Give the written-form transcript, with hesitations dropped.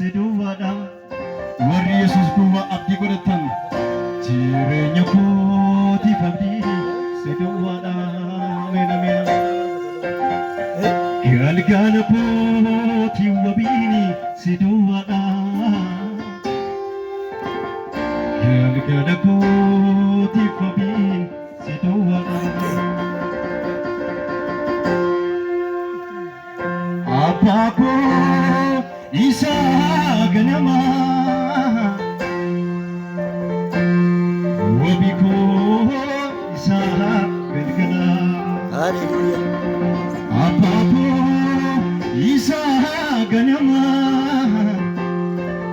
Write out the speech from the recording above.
siduwada warri Yesuus duwwaa abdii godhatan jireenya kootiif abdii siduwwada ameen ameen galgala kootii wabiini siduwwada galgala kootiif wabiini siduwwada Abbaa koo isa ganama